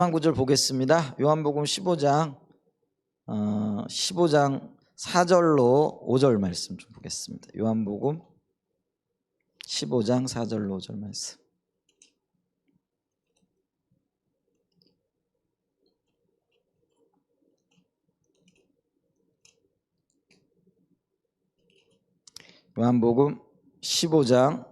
한 구절 보겠습니다. 요한복음 15장 4절로 5절 말씀 좀 보겠습니다. 요한복음 15장 4절로 5절 말씀. 요한복음 15장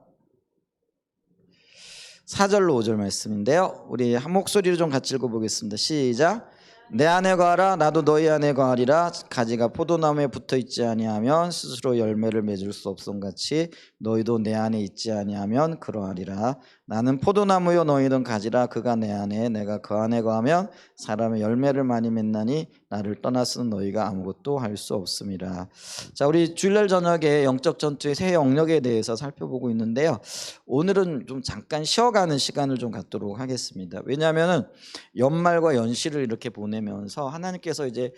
4절로 5절 말씀인데요. 우리 한 목소리로 좀 같이 읽어보겠습니다. 시작. 내 안에 거하라 나도 너희 안에 거하리라. 가지가 포도나무에 붙어있지 아니하면 스스로 열매를 맺을 수 없음같이 너희도 내 안에 있지 아니하면 그러하리라. 나는 포도나무요 너희는 가지라. 그가 내 안에 내가 그 안에 거하면 사람의 열매를 많이 맺나니 나를 떠나서는 너희가 아무것도 할 수 없음이라. 자, 우리 주일날 저녁에 영적 전투의 새 영역에 대해서 살펴보고 있는데요. 오늘은 좀 잠깐 쉬어가는 시간을 좀 갖도록 하겠습니다. 왜냐하면은 연말과 연시를 이렇게 보내면서 하나님께서 이제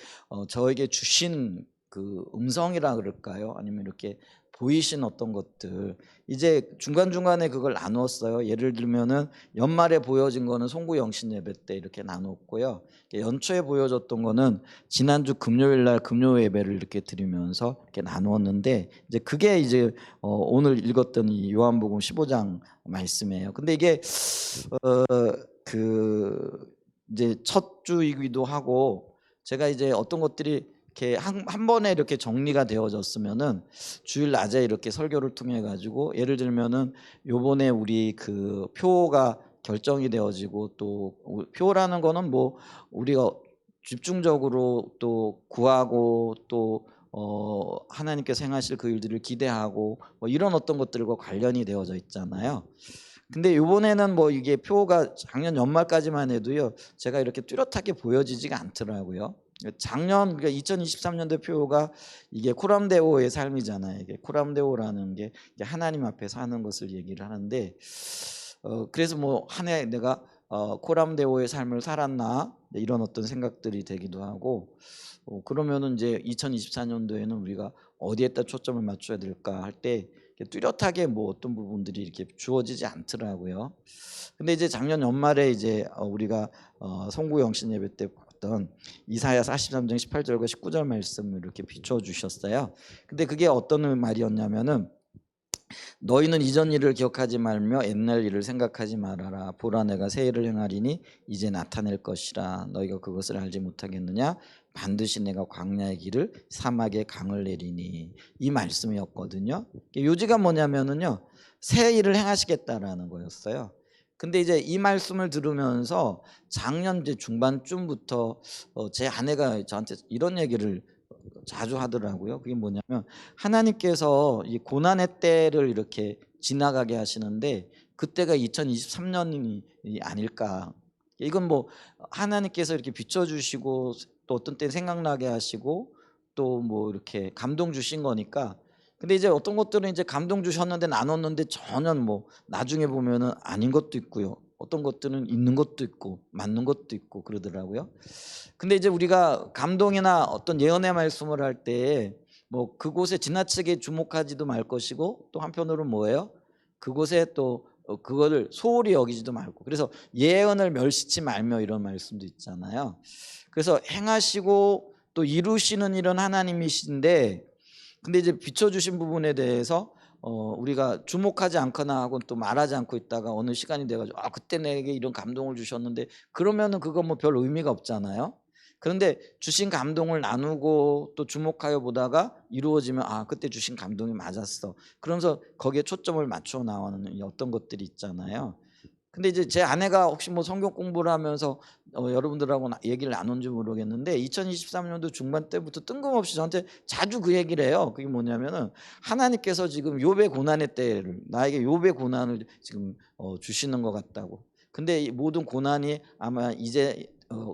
저에게 주신 그 음성이라 그럴까요? 아니면 이렇게 보이신 어떤 것들, 이제 중간중간에 그걸 나누었어요. 예를 들면은 연말에 보여진 거는 송구 영신 예배 때 이렇게 나눴고요. 연초에 보여줬던 거는 지난주 금요일 날 금요 예배를 이렇게 드리면서 이렇게 나누었는데, 이제 그게 이제 오늘 읽었던 이 요한복음 15장 말씀이에요. 근데 이게 이제 첫 주이기도 하고, 제가 이제 어떤 것들이 이렇게 한 번에 이렇게 정리가 되어졌으면은 주일 낮에 이렇게 설교를 통해 가지고, 예를 들면은 요번에 우리 그 표가 결정이 되어지고, 또 표라는 거는 뭐 우리가 집중적으로 또 구하고 또 하나님께서 행하실 그 일들을 기대하고 뭐 이런 어떤 것들과 관련이 되어져 있잖아요. 근데 이번에는 뭐 이게 표가 작년 연말까지만 해도요, 제가 이렇게 뚜렷하게 보여지지가 않더라고요. 작년, 그러니까 2023년도 표가 이게 코람데오의 삶이잖아요. 이게 코람데오라는 게 하나님 앞에 사는 것을 얘기를 하는데, 그래서 뭐 한 해 내가 코람데오의 삶을 살았나 이런 어떤 생각들이 되기도 하고, 그러면은 이제 2024년도에는 우리가 어디에다 초점을 맞춰야 될까 할 때 뚜렷하게 뭐 어떤 부분들이 이렇게 주어지지 않더라고요. 근데 이제 작년 연말에 이제 우리가 송구 영신 예배 때 봤던 이사야 43장 18절과 19절 말씀을 이렇게 비춰 주셨어요. 근데 그게 어떤 말이었냐면은, 너희는 이전 일을 기억하지 말며 옛날 일을 생각하지 말아라. 보라 내가 새 일을 행하리니 이제 나타낼 것이라. 너희가 그것을 알지 못하겠느냐? 반드시 내가 광야의 길을 사막의 강을 내리니. 이 말씀이었거든요. 요지가 뭐냐면은요, 새 일을 행하시겠다라는 거였어요. 근데 이제 이 말씀을 들으면서 작년 이제 중반쯤부터 제 아내가 저한테 이런 얘기를 자주 하더라고요. 그게 뭐냐면, 하나님께서 이 고난의 때를 이렇게 지나가게 하시는데 그때가 2023년이 아닐까. 이건 뭐 하나님께서 이렇게 비춰주시고 또 어떤 때 생각나게 하시고 또 뭐 이렇게 감동 주신 거니까. 근데 이제 어떤 것들은 이제 감동 주셨는데 나눴는데 전혀 뭐 나중에 보면은 아닌 것도 있고요. 어떤 것들은 있는 것도 있고 맞는 것도 있고 그러더라고요. 근데 이제 우리가 감동이나 어떤 예언의 말씀을 할 때 뭐 그곳에 지나치게 주목하지도 말 것이고, 또 한편으로는 뭐예요? 그곳에 또 그거를 소홀히 여기지도 말고, 그래서 예언을 멸시치 말며 이런 말씀도 있잖아요. 그래서 행하시고 또 이루시는 일은 하나님이신데, 근데 이제 비춰주신 부분에 대해서 우리가 주목하지 않거나 하고 또 말하지 않고 있다가 어느 시간이 돼가지고 그때 내게 이런 감동을 주셨는데, 그러면은 그거 뭐 별 의미가 없잖아요. 그런데 주신 감동을 나누고 또 주목하여 보다가 이루어지면 그때 주신 감동이 맞았어. 그러면서 거기에 초점을 맞춰 나오는 어떤 것들이 있잖아요. 근데 이제 제 아내가 혹시 뭐 성경 공부를 하면서 여러분들하고 얘기를 나눈지 모르겠는데, 2023년도 중반 때부터 뜬금없이 저한테 자주 그 얘기를 해요. 그게 뭐냐면은, 하나님께서 지금 욥의 고난의 때를, 나에게 욥의 고난을 지금 주시는 것 같다고. 근데 이 모든 고난이 아마 이제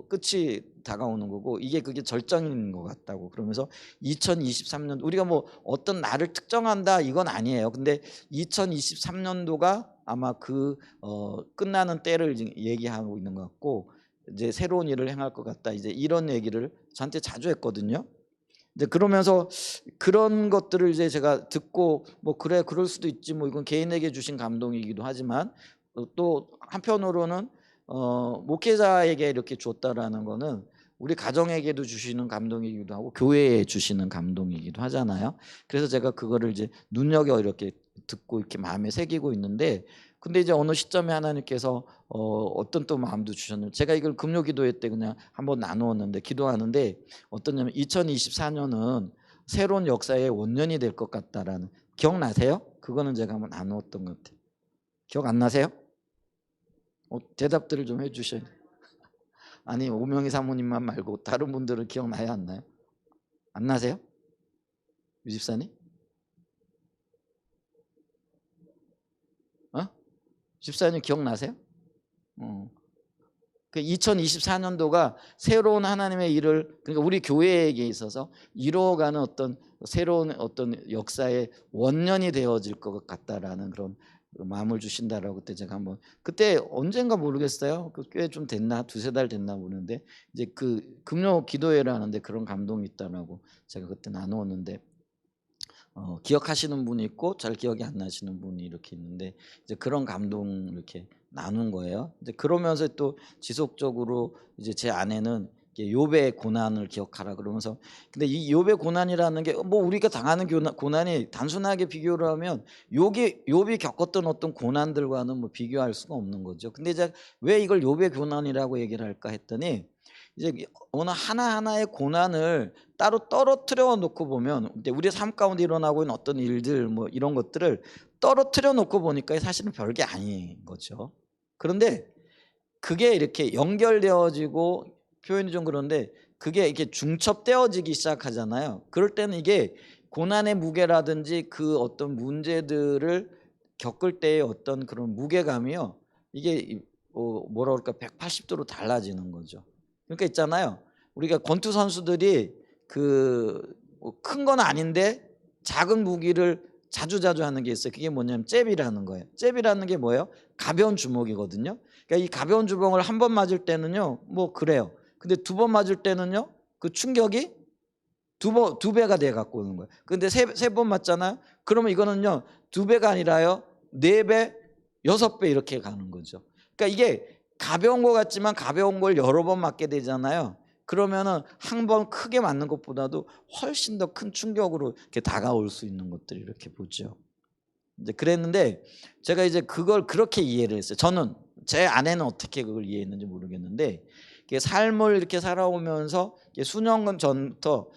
끝이 다가오는 거고, 그게 절정인 것 같다고. 그러면서 2023년, 우리가 뭐 어떤 날을 특정한다 이건 아니에요. 근데 2023년도가 아마 그 끝나는 때를 얘기하고 있는 것 같고, 이제 새로운 일을 행할 것 같다, 이제 이런 얘기를 저한테 자주 했거든요. 이제 그러면서 그런 것들을 이제 제가 듣고, 뭐 그래 그럴 수도 있지, 뭐 이건 개인에게 주신 감동이기도 하지만 또 한편으로는 목회자에게 이렇게 줬다라는 거는 우리 가정에게도 주시는 감동이기도 하고 교회에 주시는 감동이기도 하잖아요. 그래서 제가 그거를 이제 눈여겨 이렇게 듣고 이렇게 마음에 새기고 있는데, 근데 이제 어느 시점에 하나님께서 어떤 또 마음도 주셨는데, 제가 이걸 금요 기도회 때 그냥 한번 나누었는데, 기도하는데 어떠냐면 2024년은 새로운 역사의 원년이 될 것 같다라는, 기억나세요? 그거는 제가 한번 나누었던 것 같아요. 기억 안 나세요? 대답들을 좀 해주셔야 돼요. 아니, 오명희 사모님만 말고 다른 분들은 기억나요, 안 나요? 안 나세요? 유집사님? 집사님 기억나세요? 그 2024년도가 새로운 하나님의 일을, 그러니까 우리 교회에게 있어서 이루어가는 어떤 새로운 어떤 역사의 원년이 되어질 것 같다라는 그런 마음을 주신다라고 그때 제가 한번, 그때 언젠가 모르겠어요. 그 꽤 좀 됐나, 두세 달 됐나 모르는데, 이제 그 금요 기도회를 하는데 그런 감동이 있다라고 제가 그때 나누었는데, 기억하시는 분이 있고 잘 기억이 안 나시는 분이 이렇게 있는데, 이제 그런 감동 이렇게 나눈 거예요. 이제 그러면서 또 지속적으로 이제 제 아내는 욥의 고난을 기억하라 그러면서, 근데 이 욥의 고난이라는 게 뭐 우리가 당하는 고난이 단순하게 비교를 하면 욥이 겪었던 어떤 고난들과는 뭐 비교할 수가 없는 거죠. 근데 이제 왜 이걸 욥의 고난이라고 얘기를 할까 했더니, 이제 어느 하나하나의 고난을 따로 떨어뜨려 놓고 보면, 우리 삶 가운데 일어나고 있는 어떤 일들 뭐 이런 것들을 떨어뜨려 놓고 보니까 사실은 별게 아닌 거죠. 그런데 그게 이렇게 연결되어지고, 표현이 좀 그런데 그게 이렇게 중첩되어지기 시작하잖아요. 그럴 때는 이게 고난의 무게라든지 그 어떤 문제들을 겪을 때의 어떤 그런 무게감이요, 이게 뭐라 그럴까, 180도로 달라지는 거죠. 그러니까 있잖아요, 우리가 권투 선수들이 큰 건 아닌데 작은 무기를 자주자주 하는 게 있어요. 그게 뭐냐면 잽이라는 거예요. 잽이라는 게 뭐예요? 가벼운 주먹이거든요. 그러니까 이 가벼운 주먹을 한 번 맞을 때는요 뭐 그래요. 근데 두 번 맞을 때는요 그 충격이 두 배가 돼 갖고 오는 거예요. 근데 세 번 맞잖아요. 그러면 이거는요 두 배가 아니라요 네 배, 여섯 배 이렇게 가는 거죠. 그러니까 이게 가벼운 것 같지만 가벼운 걸 여러 번 맞게 되잖아요. 그러면은 한 번 크게 맞는 것보다도 훨씬 더 큰 충격으로 이렇게 다가올 수 있는 것들이 이렇게 보죠. 이제 그랬는데 제가 이제 그걸 그렇게 이해를 했어요. 저는, 제 아내는 어떻게 그걸 이해했는지 모르겠는데, 이게 삶을 이렇게 살아오면서 수년간 전부터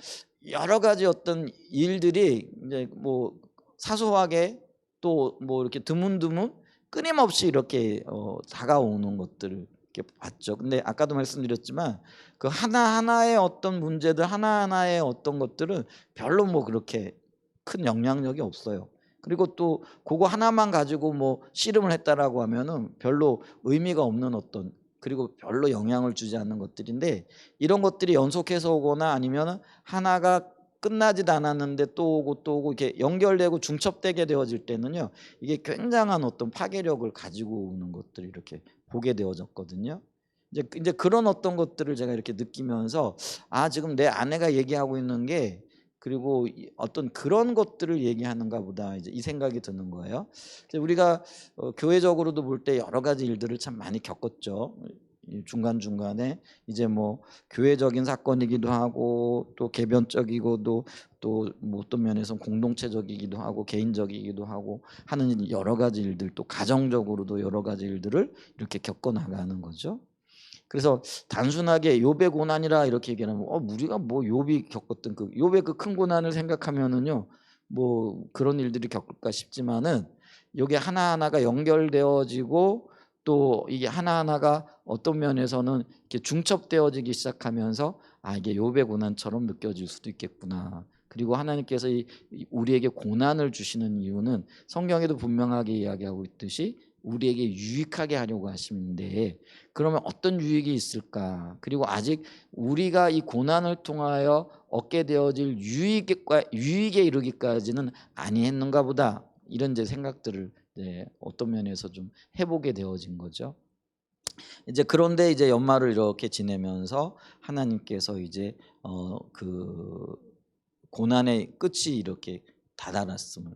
여러 가지 어떤 일들이 이제 뭐 사소하게 또 뭐 이렇게 드문드문 끊임없이 이렇게 다가오는 것들을 이렇게 봤죠. 근데 아까도 말씀드렸지만 그 하나하나의 어떤 문제들, 하나하나의 어떤 것들은 별로 뭐 그렇게 큰 영향력이 없어요. 그리고 또 그거 하나만 가지고 뭐 씨름을 했다라고 하면은 별로 의미가 없는 어떤, 그리고 별로 영향을 주지 않는 것들인데, 이런 것들이 연속해서 오거나 아니면은 하나가 끝나지도 않았는데 또 오고 또 오고 이렇게 연결되고 중첩되게 되어질 때는요 이게 굉장한 어떤 파괴력을 가지고 오는 것들을 이렇게 보게 되어졌거든요. 이제 그런 어떤 것들을 제가 이렇게 느끼면서, 지금 내 아내가 얘기하고 있는 게 그리고 어떤 그런 것들을 얘기하는가 보다, 이제 이 생각이 드는 거예요. 이제 우리가 교회적으로도 볼 때 여러 가지 일들을 참 많이 겪었죠. 중간중간에 이제 뭐 교회적인 사건이기도 하고 또 개변적이고도 또 뭐 어떤 면에서 공동체적이기도 하고 개인적이기도 하고 하는 여러 가지 일들, 또 가정적으로도 여러 가지 일들을 이렇게 겪어 나가는 거죠. 그래서 단순하게 욥의 고난이라 이렇게 얘기하면 우리가 뭐 욥이 겪었던 그 욥의 그 큰 고난을 생각하면은요 뭐 그런 일들이 겪을까 싶지만은, 이게 하나하나가 연결되어지고 또 이게 하나하나가 어떤 면에서는 이렇게 중첩되어지기 시작하면서 이게 욥의 고난처럼 느껴질 수도 있겠구나. 그리고 하나님께서 우리에게 고난을 주시는 이유는 성경에도 분명하게 이야기하고 있듯이 우리에게 유익하게 하려고 하시는데, 그러면 어떤 유익이 있을까? 그리고 아직 우리가 이 고난을 통하여 얻게 되어질 유익에 이르기까지는 아니했는가 보다, 이런 제 생각들을 어떤 면에서 좀 해보게 되어진 거죠. 이제 그런데 이제 연말을 이렇게 지내면서 하나님께서 이제 그 고난의 끝이 이렇게 다다랐음을,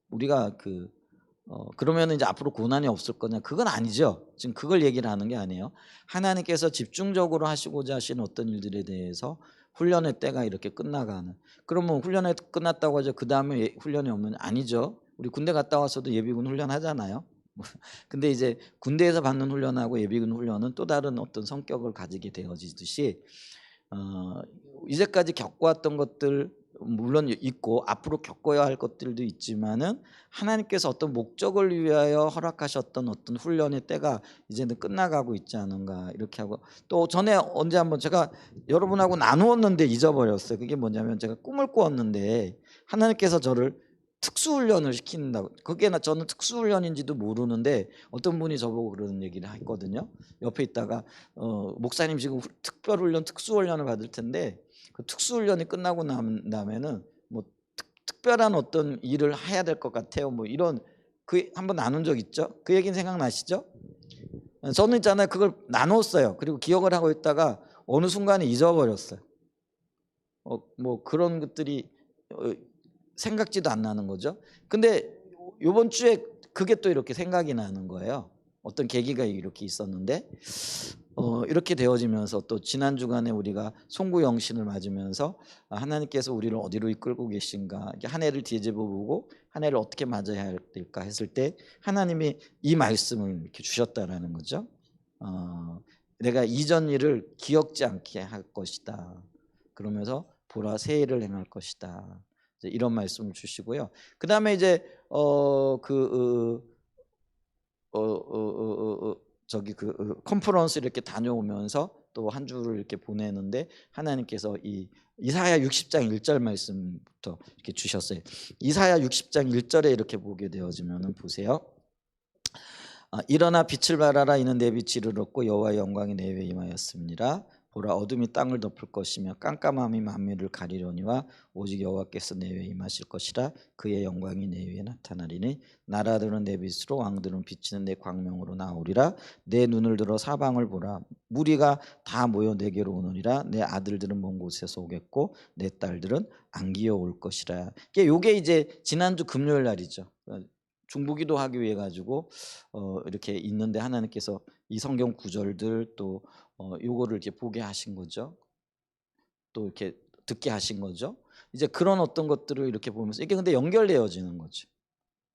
우리가 그러면 이제 앞으로 고난이 없을 거냐? 그건 아니죠. 지금 그걸 얘기를 하는 게 아니에요. 하나님께서 집중적으로 하시고자 하시는 어떤 일들에 대해서 훈련의 때가 이렇게 끝나가는. 그러면 훈련이 끝났다고 하죠. 그 다음에 훈련이 없는 아니죠. 우리 군대 갔다 와서도 예비군 훈련 하잖아요. 근데 이제 군대에서 받는 훈련하고 예비군 훈련은 또 다른 어떤 성격을 가지게 되어지듯이 이제까지 겪어왔던 것들 물론 있고 앞으로 겪어야 할 것들도 있지만은 하나님께서 어떤 목적을 위하여 허락하셨던 어떤 훈련의 때가 이제는 끝나가고 있지 않은가 이렇게 하고 또 전에 언제 한번 제가 여러분하고 나누었는데 잊어버렸어요. 그게 뭐냐면 제가 꿈을 꾸었는데 하나님께서 저를 특수훈련을 시킨다고. 그게 저는 특수훈련인지도 모르는데 어떤 분이 저보고 그런 얘기를 했거든요. 옆에 있다가 목사님 지금 특별훈련 특수훈련을 받을 텐데 그 특수훈련이 끝나고 나면은 뭐 특별한 어떤 일을 해야 될 것 같아요. 뭐 이런 그 한번 나눈 적 있죠? 그 얘기는 생각나시죠? 저는 있잖아요. 그걸 나눴어요. 그리고 기억을 하고 있다가 어느 순간에 잊어버렸어요. 뭐 그런 것들이 생각지도 안 나는 거죠. 근데 요번 주에 그게 또 이렇게 생각이 나는 거예요. 어떤 계기가 이렇게 있었는데 이렇게 되어지면서 또 지난 주간에 우리가 송구영신을 맞으면서 하나님께서 우리를 어디로 이끌고 계신가 한 해를 뒤집어보고 한 해를 어떻게 맞아야 될까 했을 때 하나님이 이 말씀을 이렇게 주셨다라는 거죠. 내가 이전 일을 기억지 않게 할 것이다. 그러면서 보라 새 일을 행할 것이다. 이런 말씀을 주시고요. 그 다음에 이제 저기 컨퍼런스 이렇게 다녀오면서 또 한 주를 이렇게 보내는데 하나님께서 이 이사야 60장 1절 말씀부터 이렇게 주셨어요. 이사야 60장 1절에 이렇게 보게 되어지면은 보세요. 일어나 빛을 발하라 이는 내 빛이 이르렀고 여호와의 영광이 내 위에 임하였습니다. 보라 어둠이 땅을 덮을 것이며 깜깜함이 만민을 가리려니와 오직 여호와께서 내 위에 임하실 것이라 그의 영광이 내 위에 나타나리니 나라들은 내 빛으로 왕들은 비치는 내 광명으로 나오리라. 내 눈을 들어 사방을 보라 무리가 다 모여 내게로 오느니라. 내 아들들은 먼 곳에서 오겠고 내 딸들은 안기어 올 것이라. 이게 이제 지난주 금요일 날이죠. 중보기도 하기 위해 가지고 이렇게 있는데 하나님께서 이 성경 구절들 또 요거를 이렇게 보게 하신 거죠. 또 이렇게 듣게 하신 거죠. 이제 그런 어떤 것들을 이렇게 보면서 이게 근데 연결되어지는 거죠.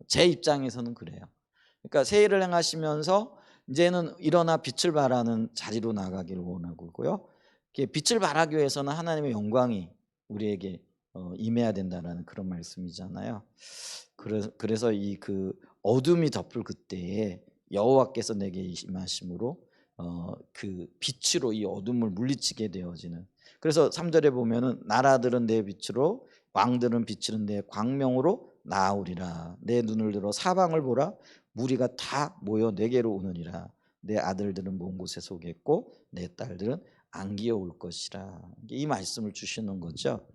제 입장에서는 그래요. 그러니까 새 일을 행하시면서 이제는 일어나 빛을 발하는 자리로 나가기를 원하고요. 빛을 발하기 위해서는 하나님의 영광이 우리에게 임해야 된다라는 그런 말씀이잖아요. 그래서 이 그 어둠이 덮을 그때에 여호와께서 내게 임하심으로 그 빛으로 이 어둠을 물리치게 되어지는. 그래서 3절에 보면은 나라들은 내 빛으로 왕들은 비치는 내 광명으로 나오리라. 내 눈을 들어 사방을 보라 무리가 다 모여 내게로 오느니라. 내 아들들은 먼 곳에서 오겠고 내 딸들은 안기어 올 것이라. 이 말씀을 주시는 거죠.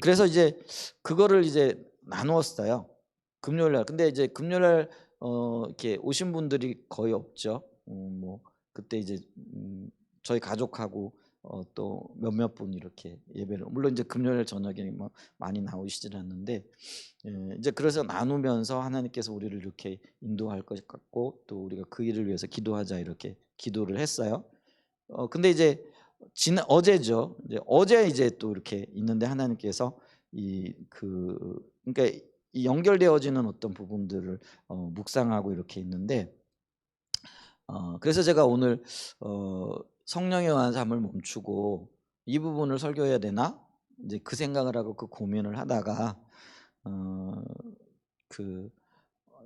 그래서 이제 그거를 이제 나누었어요. 금요일 날. 근데 이제 금요일 날 이렇게 오신 분들이 거의 없죠. 뭐 그때 이제 저희 가족하고 또 몇몇 분 이렇게 예배를 물론 이제 금요일 저녁에 뭐 많이 나오시질 않는데 이제 그래서 나누면서 하나님께서 우리를 이렇게 인도할 것 같고 또 우리가 그 일을 위해서 기도하자 이렇게 기도를 했어요. 근데 이제 어제죠. 어제 이제 또 이렇게 있는데 하나님께서 그러니까 이 연결되어지는 어떤 부분들을 묵상하고 이렇게 있는데 그래서 제가 오늘 성령에 관한 삶을 멈추고 이 부분을 설교해야 되나 이제 그 생각을 하고 그 고민을 하다가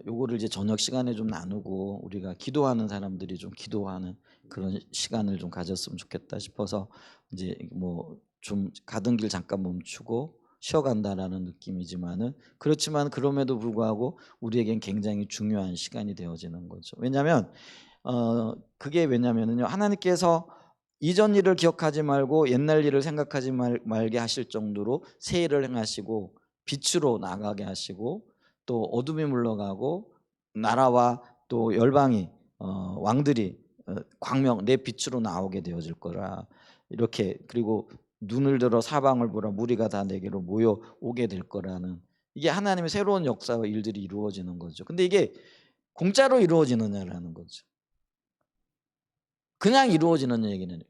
요거를 이제 저녁 시간에 좀 나누고 우리가 기도하는 사람들이 좀 기도하는 그런 시간을 좀 가졌으면 좋겠다 싶어서 이제 뭐 좀 가던 길 잠깐 멈추고 쉬어간다라는 느낌이지만은 그렇지만 그럼에도 불구하고 우리에겐 굉장히 중요한 시간이 되어지는 거죠. 왜냐하면 그게 왜냐면은요 하나님께서 이전 일을 기억하지 말고 옛날 일을 생각하지 말게 하실 정도로 새 일을 행하시고 빛으로 나가게 하시고 또 어둠이 물러가고 나라와 또 열방이 왕들이 광명 내 빛으로 나오게 되어질 거라. 이렇게 그리고 눈을 들어 사방을 보라 무리가 다 내게로 모여 오게 될 거라는 이게 하나님의 새로운 역사와 일들이 이루어지는 거죠. 근데 이게 공짜로 이루어지느냐라는 거죠. 그냥 이루어지는 얘기는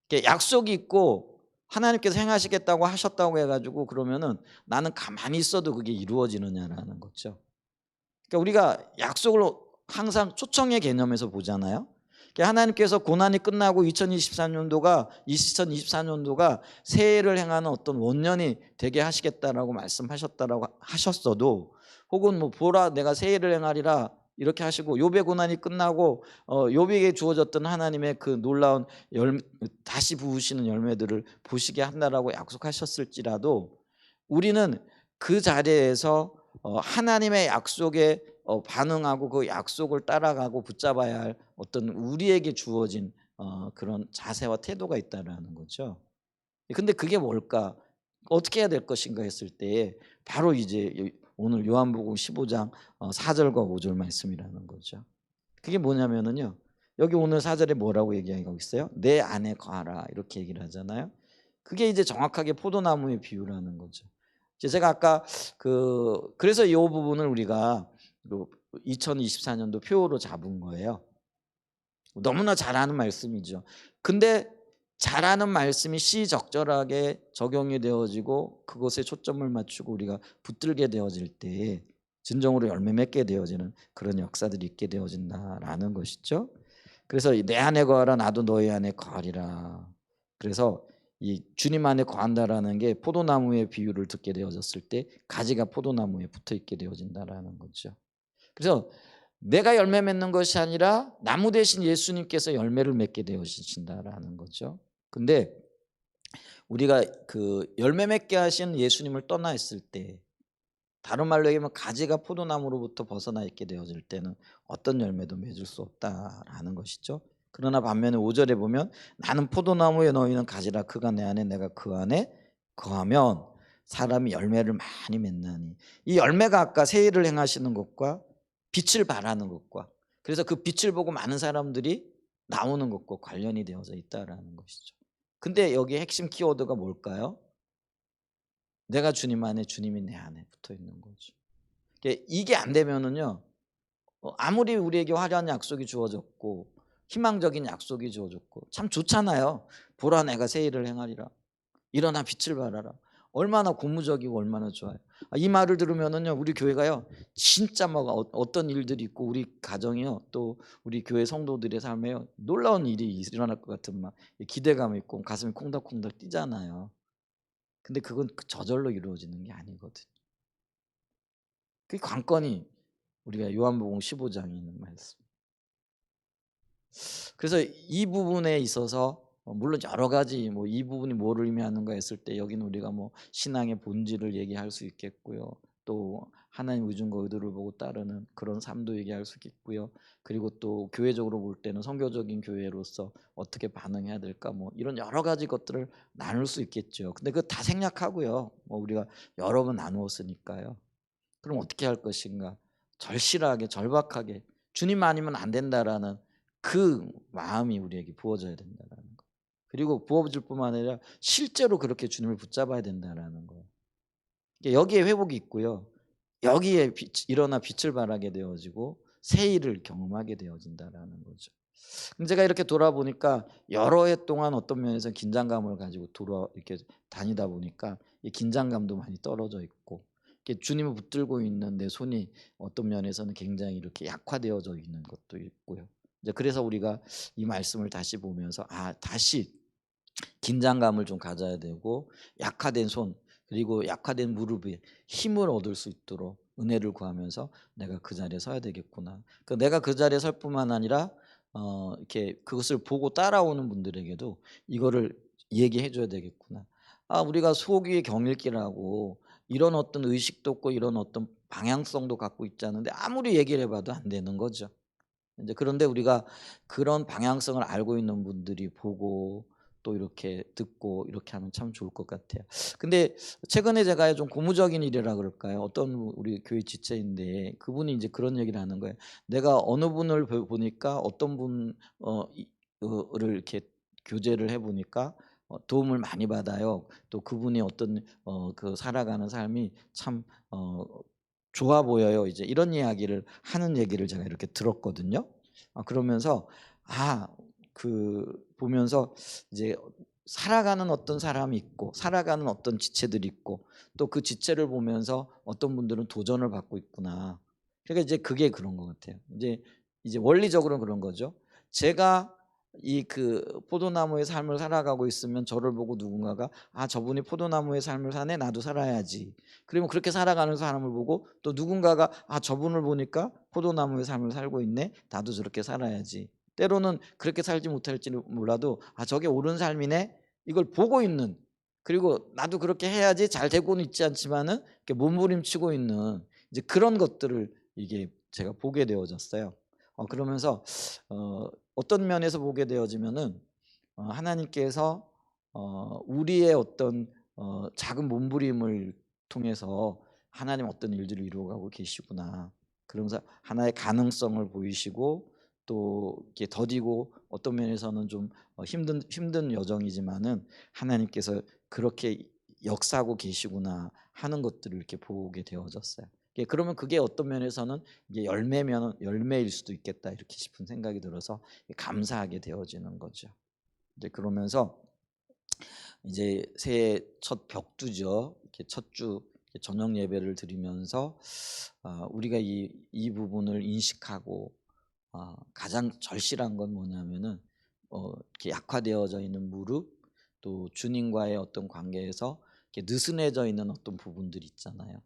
이게 약속이 있고 하나님께서 행하시겠다고 하셨다고 해가지고 그러면은 나는 가만히 있어도 그게 이루어지느냐라는 거죠. 그러니까 우리가 약속을 항상 초청의 개념에서 보잖아요. 그러니까 하나님께서 고난이 끝나고 2024년도가 새해를 행하는 어떤 원년이 되게 하시겠다라고 말씀하셨다라고 하셨어도, 혹은 뭐 보라 내가 새해를 행하리라 이렇게 하시고 욥의 고난이 끝나고 욥에게 주어졌던 하나님의 그 놀라운 다시 부으시는 열매들을 보시게 한다라고 약속하셨을지라도 우리는 그 자리에서 하나님의 약속에 반응하고 그 약속을 따라가고 붙잡아야 할 어떤 우리에게 주어진 그런 자세와 태도가 있다라는 거죠. 근데 그게 뭘까? 어떻게 해야 될 것인가 했을 때 바로 이제 오늘 요한복음 15장 4절과 5절 말씀이라는 거죠. 그게 뭐냐면은요. 여기 오늘 4절에 뭐라고 얘기하고 있어요? 내 안에 거하라 이렇게 얘기를 하잖아요. 그게 이제 정확하게 포도나무의 비유라는 거죠. 제가 아까 그래서 이 부분을 우리가 2024년도 표로 잡은 거예요. 너무나 잘 아는 말씀이죠. 근데 잘 아는 말씀이 시적절하게 적용이 되어지고 그것에 초점을 맞추고 우리가 붙들게 되어질 때 진정으로 열매 맺게 되어지는 그런 역사들이 있게 되어진다라는 것이죠. 그래서 내 안에 거하라 나도 너희 안에 거하리라. 그래서 이 주님 안에 거한다라는 게 포도나무의 비유를 듣게 되어졌을 때 가지가 포도나무에 붙어 있게 되어진다라는 거죠. 그래서 내가 열매 맺는 것이 아니라 나무 대신 예수님께서 열매를 맺게 되어지신다라는 거죠. 근데 우리가 그 열매 맺게 하신 예수님을 떠나 있을 때, 다른 말로 얘기하면 가지가 포도나무로부터 벗어나 있게 되어질 때는 어떤 열매도 맺을 수 없다라는 것이죠. 그러나 반면에 5절에 보면 나는 포도나무에 너희는 가지라 그가 내 안에 내가 그 안에 거하면 사람이 열매를 많이 맺나니. 이 열매가 아까 새해를 행하시는 것과 빛을 발하는 것과, 그래서 그 빛을 보고 많은 사람들이 나오는 것과 관련이 되어져 있다라는 것이죠. 근데 여기 핵심 키워드가 뭘까요? 내가 주님 안에 주님이 내 안에 붙어 있는 거죠. 이게 안 되면은요, 아무리 우리에게 화려한 약속이 주어졌고 희망적인 약속이 주어졌고 참 좋잖아요. 보라 내가 새 일을 행하리라. 일어나 빛을 발하라. 얼마나 고무적이고 얼마나 좋아요. 이 말을 들으면은요, 우리 교회가요 진짜 막 어떤 일들이 있고 우리 가정이요 또 우리 교회 성도들의 삶에요 놀라운 일이 일어날 것 같은 막 기대감이 있고 가슴이 콩닥콩닥 뛰잖아요. 근데 그건 저절로 이루어지는 게 아니거든요. 그 관건이 우리가 요한복음 15장에 있는 말씀. 그래서 이 부분에 있어서 물론 여러 가지 뭐 이 부분이 뭐를 의미하는가 했을 때 여기는 우리가 뭐 신앙의 본질을 얘기할 수 있겠고요. 또 하나님 의중과 의도를 보고 따르는 그런 삶도 얘기할 수 있겠고요. 그리고 또 교회적으로 볼 때는 선교적인 교회로서 어떻게 반응해야 될까 뭐 이런 여러 가지 것들을 나눌 수 있겠죠. 근데 그거 다 생략하고요. 뭐 우리가 여러 번 나누었으니까요. 그럼 어떻게 할 것인가? 절실하게 절박하게 주님 아니면 안 된다라는 그 마음이 우리에게 부어져야 된다라는 거. 그리고 부어질 뿐만 아니라 실제로 그렇게 주님을 붙잡아야 된다라는 거예요. 여기에 회복이 있고요. 여기에 일어나 빛을 발하게 되어지고 새 일을 경험하게 되어진다라는 거죠. 제가 이렇게 돌아보니까 여러 해 동안 어떤 면에서 긴장감을 가지고 이렇게 다니다 보니까 이 긴장감도 많이 떨어져 있고, 이렇게 주님을 붙들고 있는 내 손이 어떤 면에서는 굉장히 이렇게 약화되어져 있는 것도 있고요. 이제 그래서 우리가 이 말씀을 다시 보면서 다시 긴장감을 좀 가져야 되고 약화된 손 그리고 약화된 무릎에 힘을 얻을 수 있도록 은혜를 구하면서 내가 그 자리에 서야 되겠구나. 내가 그 자리에 설 뿐만 아니라 이렇게 그것을 보고 따라오는 분들에게도 이거를 얘기해 줘야 되겠구나. 우리가 소기의 경읽기라고 이런 어떤 의식도 없고 이런 어떤 방향성도 갖고 있지 않은데 아무리 얘기를 해봐도 안 되는 거죠. 이제 그런데 우리가 그런 방향성을 알고 있는 분들이 보고 또 이렇게 듣고 이렇게 하면 참 좋을 것 같아요. 근데 최근에 제가 좀 고무적인 일이라 그럴까요? 어떤 우리 교회 지체인데 그분이 이제 그런 얘기를 하는 거예요. 내가 어느 분을 보니까 어떤 분 를 이렇게 교제를 해 보니까 도움을 많이 받아요. 또 그분의 어떤 그 살아가는 삶이 참 좋아 보여요. 이제 이런 이야기를 하는 얘기를 제가 이렇게 들었거든요. 그러면서 그 보면서 이제 살아가는 어떤 사람이 있고 살아가는 어떤 지체들이 있고 또 그 지체를 보면서 어떤 분들은 도전을 받고 있구나. 그러니까 이제 그게 그런 것 같아요. 이제 원리적으로는 그런 거죠. 제가 이 그 포도나무의 삶을 살아가고 있으면 저를 보고 누군가가 '아 저분이 포도나무의 삶을 사네. 나도 살아야지.' 그러면 그렇게 살아가는 사람을 보고 또 누군가가 '아 저분을 보니까 포도나무의 삶을 살고 있네. 나도 저렇게 살아야지.' 때로는 그렇게 살지 못할지는 몰라도 '아 저게 옳은 삶이네.' 이걸 보고 있는, 그리고 나도 그렇게 해야지 잘 되고는 있지 않지만은 이렇게 몸부림치고 있는 이제 그런 것들을 이게 제가 보게 되어졌어요. 그러면서 어떤 면에서 보게 되어지면은 하나님께서 우리의 어떤 작은 몸부림을 통해서 하나님 어떤 일들을 이루어가고 계시구나. 그러면서 하나의 가능성을 보이시고 또 이렇게 더디고 어떤 면에서는 좀 힘든 여정이지만은 하나님께서 그렇게 역사하고 계시구나 하는 것들을 이렇게 보게 되어졌어요. 그러면 그게 어떤 면에서는 이게 열매일 수도 있겠다 이렇게 싶은 생각이 들어서 감사하게 되어지는 거죠. 이제 그러면서 이제 새해 첫 벽두죠. 이렇게 첫 주 저녁 예배를 드리면서 우리가 이 부분을 인식하고 가장 절실한 건 뭐냐면은 이렇게 약화되어져 있는 무릎, 또 주님과의 어떤 관계에서 이렇게 느슨해져 있는 어떤 부분들이 있잖아요.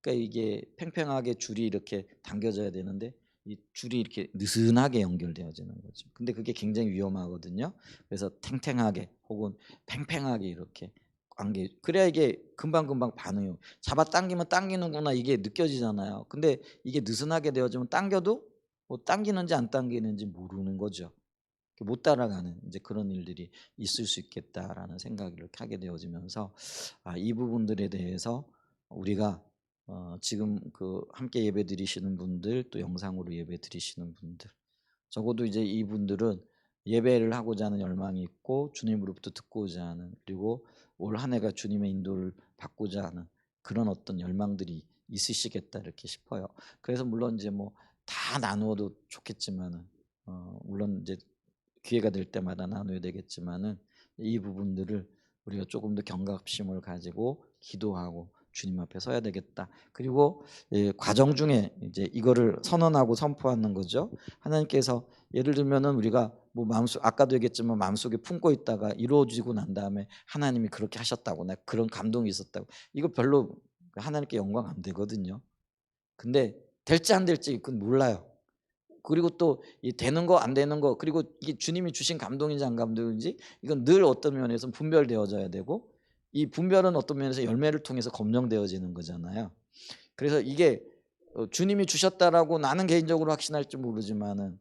그러니까 이게 팽팽하게 줄이 이렇게 당겨져야 되는데 이 줄이 이렇게 느슨하게 연결되어지는 거죠. 근데 그게 굉장히 위험하거든요. 그래서 탱탱하게 혹은 팽팽하게 이렇게 관계, 그래야 이게 금방금방 반응이 잡아당기면 당기는구나 이게 느껴지잖아요. 근데 이게 느슨하게 되어지면 당겨도 뭐 당기는지 안 당기는지 모르는 거죠. 못 따라가는 이제 그런 일들이 있을 수 있겠다라는 생각을 이렇게 하게 되어지면서 이 부분들에 대해서 우리가 지금 그 함께 예배 드리시는 분들 또 영상으로 예배 드리시는 분들 적어도 이제 이분들은 예배를 하고자 하는 열망이 있고 주님으로부터 듣고자 하는, 그리고 올 한 해가 주님의 인도를 받고자 하는 그런 어떤 열망들이 있으시겠다 이렇게 싶어요. 그래서 물론 이제 뭐 다 나누어도 좋겠지만은 물론 이제 기회가 될 때마다 나눠야 되겠지만은 이 부분들을 우리가 조금 더 경각심을 가지고 기도하고 주님 앞에 서야 되겠다. 그리고 과정 중에 이제 이거를 선언하고 선포하는 거죠. 하나님께서 예를 들면은 우리가 뭐 마음속, 아까도 얘기했지만 마음속에 품고 있다가 이루어지고 난 다음에 하나님이 그렇게 하셨다고, 나 그런 감동이 있었다고, 이거 별로 하나님께 영광 안 되거든요. 근데 될지 안 될지 그건 몰라요. 그리고 또 이 되는 거 안 되는 거, 그리고 이게 주님이 주신 감동인지 안 감동인지 이건 늘 어떤 면에서 분별되어져야 되고, 이 분별은 어떤 면에서 열매를 통해서 검증되어지는 거잖아요. 그래서 이게 주님이 주셨다라고 나는 개인적으로 확신할지 모르지만은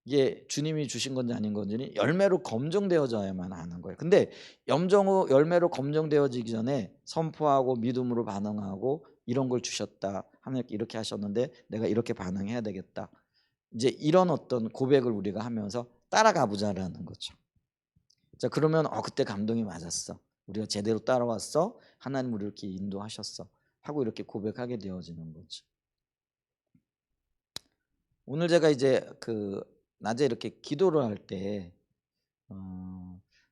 이게 주님이 주신 건지 아닌 건지는 열매로 검증되어져야만 하는 거예요. 근데 열매로 검증되어지기 전에 선포하고 믿음으로 반응하고 이런 걸 주셨다, 하나님께 이렇게 하셨는데 내가 이렇게 반응해야 되겠다, 이제 이런 어떤 고백을 우리가 하면서 따라가 보자라는 거죠. 자, 그러면 그때 감동이 맞았어. 우리가 제대로 따라왔어. 하나님 우리를 이렇게 인도하셨어. 하고 이렇게 고백하게 되어지는 거죠. 오늘 제가 이제 그 낮에 이렇게 기도를 할 때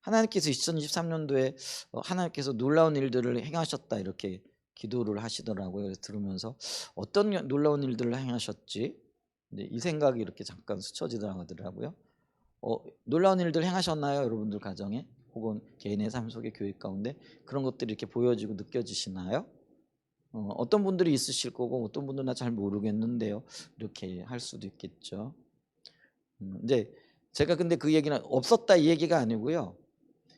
하나님께서 2023년도에 하나님께서 놀라운 일들을 행하셨다 이렇게 기도를 하시더라고요. 그래서 들으면서 어떤 놀라운 일들을 행하셨지? 이 생각이 이렇게 잠깐 스쳐지더라고요. 놀라운 일들 행하셨나요? 여러분들 가정에 혹은 개인의 삶 속의 교회 가운데 그런 것들이 이렇게 보여지고 느껴지시나요? 어떤 분들이 있으실 거고 어떤 분들은 잘 모르겠는데요. 이렇게 할 수도 있겠죠. 이제 제가 근데 그 얘기는 없었다 이 얘기가 아니고요.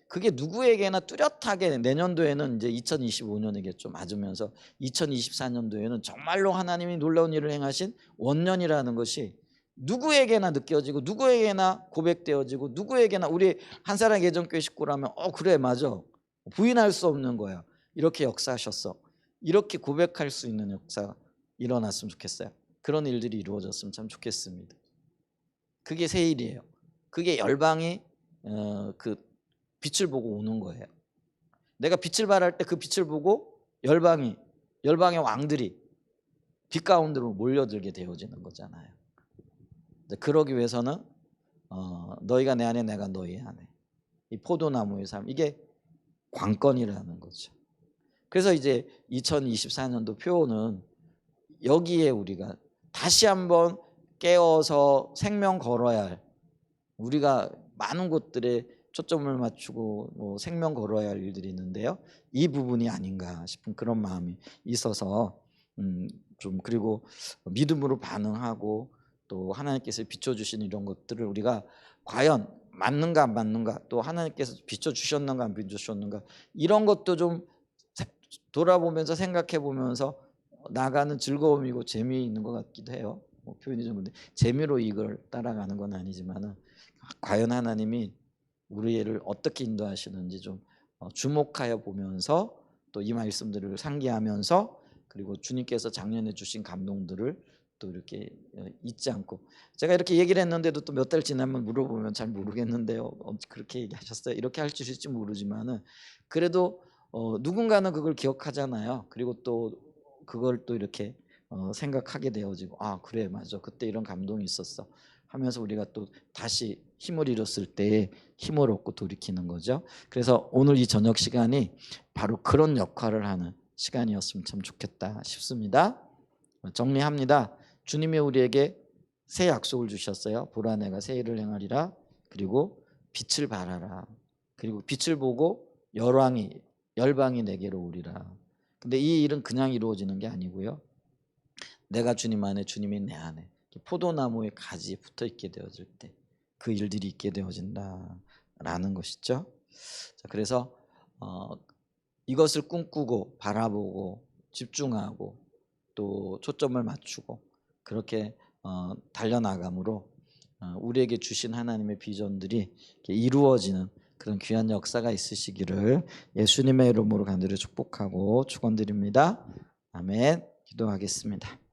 그게 누구에게나 뚜렷하게 내년도에는 이제 2025년이겠죠. 맞으면서 2024년도에는 정말로 하나님이 놀라운 일을 행하신 원년이라는 것이 누구에게나 느껴지고 누구에게나 고백되어지고 누구에게나, 우리 한 사람 예전교회 식구라면 그래 맞아, 부인할 수 없는 거야. 이렇게 역사하셨어. 이렇게 고백할 수 있는 역사가 일어났으면 좋겠어요. 그런 일들이 이루어졌으면 참 좋겠습니다. 그게 새 일이에요. 그게 열방이 그 빛을 보고 오는 거예요. 내가 빛을 발할 때 그 빛을 보고 열방의 왕들이 빛 가운데로 몰려들게 되어지는 거잖아요. 그러기 위해서는 너희가 내 안에 내가 너희 안에, 이 포도나무의 삶, 이게 관건이라는 거죠. 그래서 이제 2024년도 표어는 여기에 우리가 다시 한번 깨어서 생명 걸어야 할, 우리가 많은 곳들에 초점을 맞추고 뭐 생명 걸어야 할 일들이 있는데요, 이 부분이 아닌가 싶은 그런 마음이 있어서 좀, 그리고 믿음으로 반응하고 또 하나님께서 비춰주신 이런 것들을 우리가 과연 맞는가 안 맞는가, 또 하나님께서 비춰주셨는가 안 비춰주셨는가, 이런 것도 좀 돌아보면서 생각해 보면서 나가는 즐거움이고 재미있는 것 같기도 해요. 뭐 표현이 좀 근데 재미로 이걸 따라가는 건 아니지만은 과연 하나님이 우리를 어떻게 인도하시는지 좀 주목하여 보면서 또 이 말씀들을 상기하면서, 그리고 주님께서 작년에 주신 감동들을 또 이렇게 잊지 않고, 제가 이렇게 얘기를 했는데도 또 몇 달 지나면 물어보면 잘 모르겠는데요, 그렇게 얘기하셨어요, 이렇게 할 줄일지 모르지만은 그래도 누군가는 그걸 기억하잖아요. 그리고 또 그걸 또 이렇게 생각하게 되어지고, 아 그래 맞아, 그때 이런 감동이 있었어 하면서 우리가 또 다시 힘을 잃었을 때 힘을 얻고 돌이키는 거죠. 그래서 오늘 이 저녁 시간이 바로 그런 역할을 하는 시간이었으면 참 좋겠다 싶습니다. 정리합니다. 주님이 우리에게 새 약속을 주셨어요. 보라 내가 새 일을 행하리라. 그리고 빛을 발하라. 그리고 빛을 보고 열방이 내게로 오리라. 근데 이 일은 그냥 이루어지는 게 아니고요, 내가 주님 안에, 주님이 내 안에, 포도나무의 가지에 붙어 있게 되어질 때 그 일들이 있게 되어진다라는 것이죠. 자, 그래서 이것을 꿈꾸고 바라보고 집중하고 또 초점을 맞추고 그렇게 달려나감으로 우리에게 주신 하나님의 비전들이 이루어지는 그런 귀한 역사가 있으시기를 예수님의 이름으로 간절히 축복하고 축원드립니다. 아멘. 기도하겠습니다.